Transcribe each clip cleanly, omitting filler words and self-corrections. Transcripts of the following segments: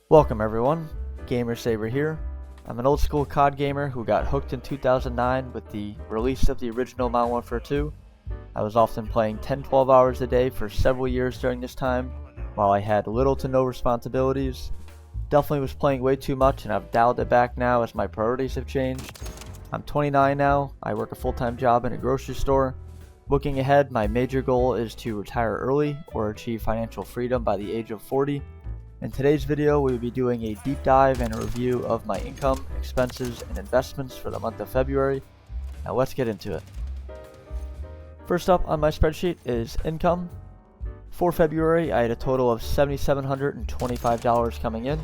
Welcome everyone, Gamer Saber here. I'm an old school COD gamer who got hooked in 2009 with the release of the original Modern Warfare 2. I was often playing 10-12 hours a day for several years during this time, while I had little to no responsibilities. Definitely was playing way too much, and I've dialed it back now as my priorities have changed. I'm 29 now, I work a full-time job in a grocery store. Looking ahead, my major goal is to retire early or achieve financial freedom by the age of 40. In today's video, we will be doing a deep dive and a review of my income, expenses, and investments for the month of February. Now let's get into it. First up on my spreadsheet is income. For February, I had a total of $7,725 coming in.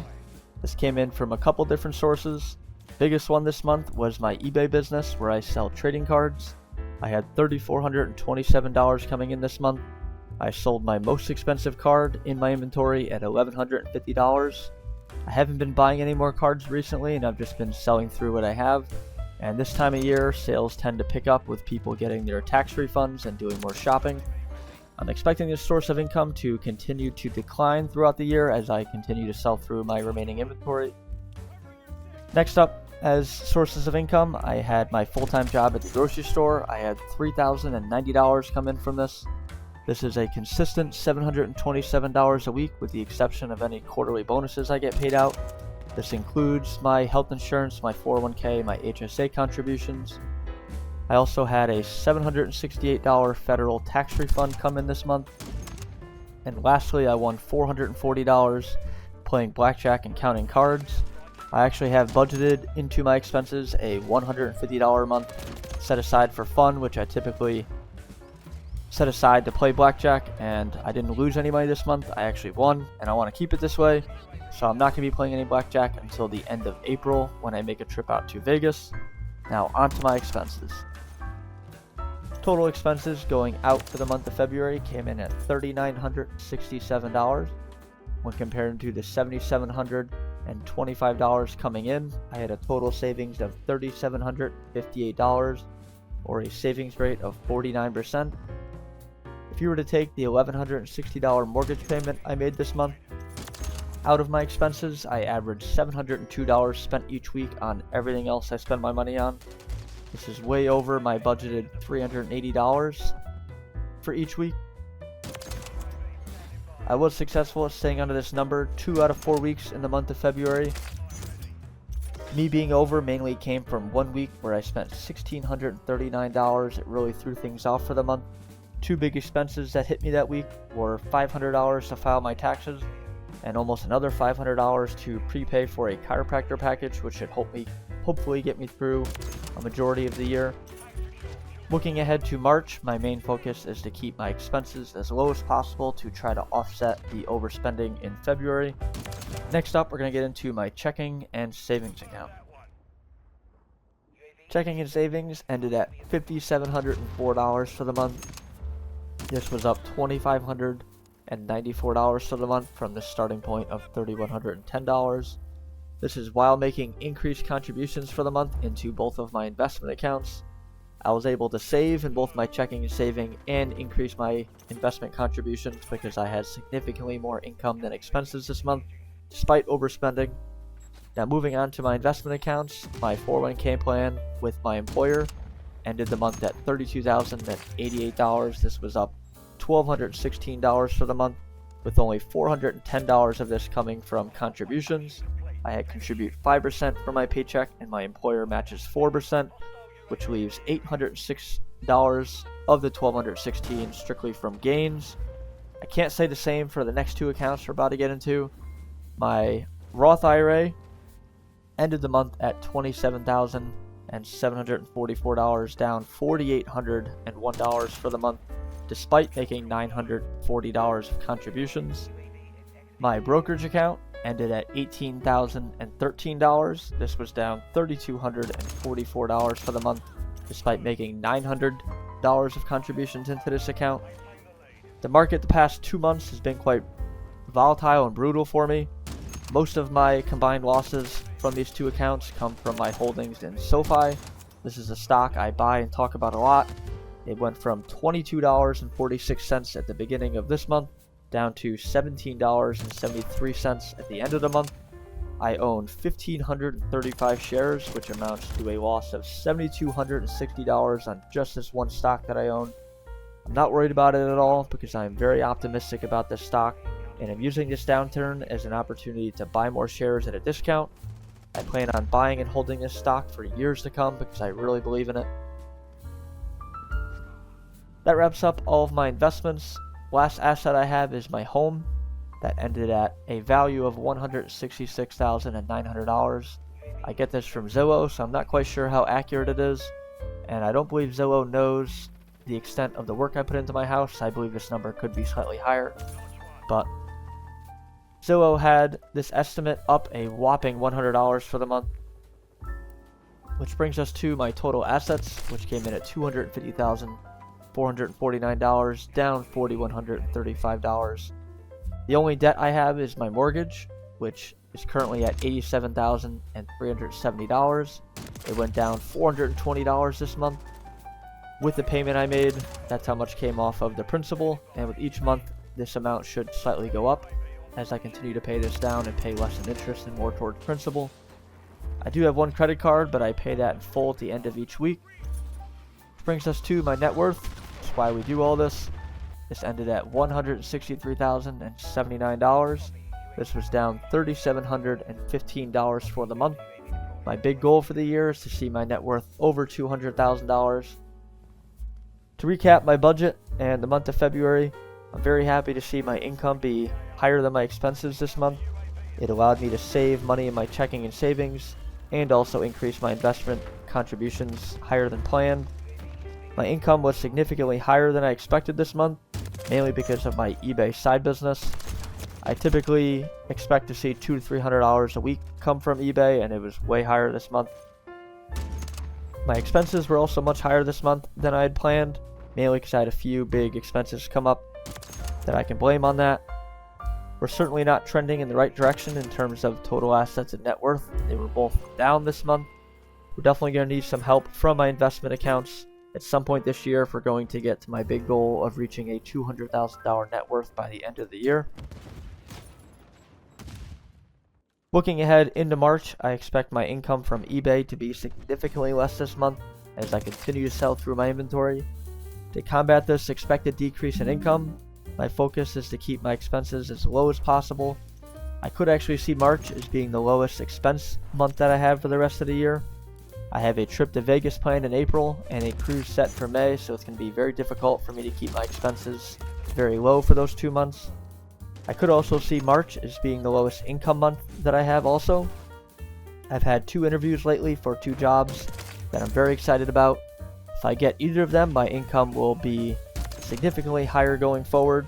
This came in from a couple different sources. Biggest one this month was my eBay business where I sell trading cards. I had $3,427 coming in this month. I sold my most expensive card in my inventory at $1,150. I haven't been buying any more cards recently, and I've just been selling through what I have. And this time of year, sales tend to pick up with people getting their tax refunds and doing more shopping. I'm expecting this source of income to continue to decline throughout the year as I continue to sell through my remaining inventory. Next up, as sources of income, I had my full-time job at the grocery store. I had $3,090 come in from this. This is a consistent $727 a week with the exception of any quarterly bonuses I get paid out. This includes my health insurance, my 401k, my HSA contributions. I also had a $768 federal tax refund come in this month. And lastly, I won $440 playing blackjack and counting cards. I actually have budgeted into my expenses a $150 a month set aside for fun, which I typically set aside to play blackjack, and I didn't lose any money this month. I actually won, and I want to keep it this way. So I'm not going to be playing any blackjack until the end of April when I make a trip out to Vegas. Now on to my expenses. Total expenses going out for the month of February came in at $3,967. When compared to the $7,725 coming in, I had a total savings of $3,758, or a savings rate of 49%. If you were to take the $1,160 mortgage payment I made this month out of my expenses, I averaged $702 spent each week on everything else I spend my money on. This is way over my budgeted $380 for each week. I was successful at staying under this number 2 out of 4 weeks in the month of February. Me being over mainly came from 1 week where I spent $1,639. It really threw things off for the month. 2 big expenses that hit me that week were $500 to file my taxes and almost another $500 to prepay for a chiropractor package, which should hopefully get me through a majority of the year. Looking ahead to March, my main focus is to keep my expenses as low as possible to try to offset the overspending in February. Next up, we're going to get into my checking and savings account. Checking and savings ended at $5,704 for the month. This was up $2,594 for the month from the starting point of $3,110. This is while making increased contributions for the month into both of my investment accounts. I was able to save in both my checking and saving and increase my investment contributions because I had significantly more income than expenses this month, despite overspending. Now moving on to my investment accounts, my 401k plan with my employer ended the month at $32,088. This was up $1,216 for the month, with only $410 of this coming from contributions. I had contribute 5% from my paycheck and my employer matches 4%, which leaves $806 of the $1,216 strictly from gains. I can't say the same for the next 2 accounts we're about to get into. My Roth IRA ended the month at $27,744, down $4,801 for the month, despite making $940 of contributions. My brokerage account ended at $18,013. This was down $3,244 for the month, despite making $900 of contributions into this account. The market the past 2 months has been quite volatile and brutal for me. Most of my combined losses from these 2 accounts come from my holdings in SoFi. This is a stock I buy and talk about a lot. It went from $22.46 at the beginning of this month down to $17.73 at the end of the month. I own 1,535 shares, which amounts to a loss of $7,260 on just this one stock that I own. I'm not worried about it at all because I'm very optimistic about this stock, and I'm using this downturn as an opportunity to buy more shares at a discount. I plan on buying and holding this stock for years to come because I really believe in it. That wraps up all of my investments. Last asset I have is my home. That ended at a value of $166,900. I get this from Zillow, so I'm not quite sure how accurate it is, and I don't believe Zillow knows the extent of the work I put into my house. I believe this number could be slightly higher, but Zillow had this estimate up a whopping $100 for the month, which brings us to my total assets, which came in at $250,449, down $4,135. The only debt I have is my mortgage, which is currently at $87,370. It went down $420 this month. With the payment I made, that's how much came off of the principal, and with each month, this amount should slightly go up as I continue to pay this down and pay less in interest and more towards principal. I do have one credit card, but I pay that in full at the end of each week. Which brings us to my net worth. That's why we do all this. This ended at $163,079. This was down $3,715 for the month. My big goal for the year is to see my net worth over $200,000. To recap my budget and the month of February, I'm very happy to see my income be higher than my expenses this month. It allowed me to save money in my checking and savings and also increase my investment contributions higher than planned. My income was significantly higher than I expected this month, mainly because of my eBay side business. I typically expect to see $200 to $300 a week come from eBay, and it was way higher this month. My expenses were also much higher this month than I had planned, mainly because I had a few big expenses come up that I can blame on that. We're certainly not trending in the right direction in terms of total assets and net worth. They were both down this month. We're definitely going to need some help from my investment accounts at some point this year if we're going to get to my big goal of reaching a $200,000 net worth by the end of the year. Looking ahead into March, I expect my income from eBay to be significantly less this month as I continue to sell through my inventory. To combat this expected decrease in income, my focus is to keep my expenses as low as possible. I could actually see March as being the lowest expense month that I have for the rest of the year. I have a trip to Vegas planned in April and a cruise set for May, so it's going to be very difficult for me to keep my expenses very low for those 2 months. I could also see March as being the lowest income month that I have also. I've had 2 interviews lately for 2 jobs that I'm very excited about. If I get either of them, my income will be significantly higher going forward.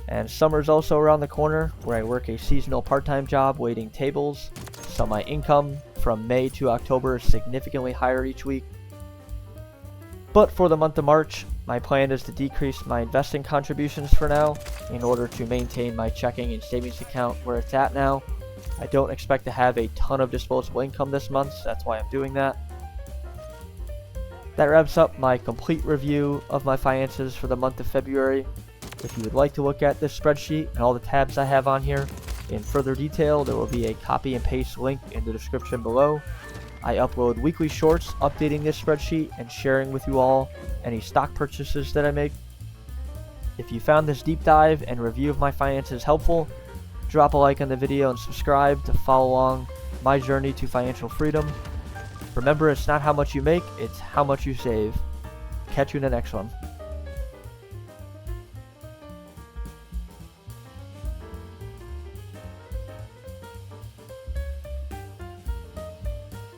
And summer's also around the corner, where I work a seasonal part-time job waiting tables, so my income from May to October is significantly higher each week. But for the month of March, my plan is to decrease my investing contributions for now in order to maintain my checking and savings account where it's at now. I don't expect to have a ton of disposable income this month, so that's why I'm doing that. That wraps up my complete review of my finances for the month of February. If you would like to look at this spreadsheet and all the tabs I have on here in further detail, there will be a copy and paste link in the description below. I upload weekly shorts updating this spreadsheet and sharing with you all any stock purchases that I make. If you found this deep dive and review of my finances helpful, drop a like on the video and subscribe to follow along my journey to financial freedom. Remember, it's not how much you make, it's how much you save. Catch you in the next one.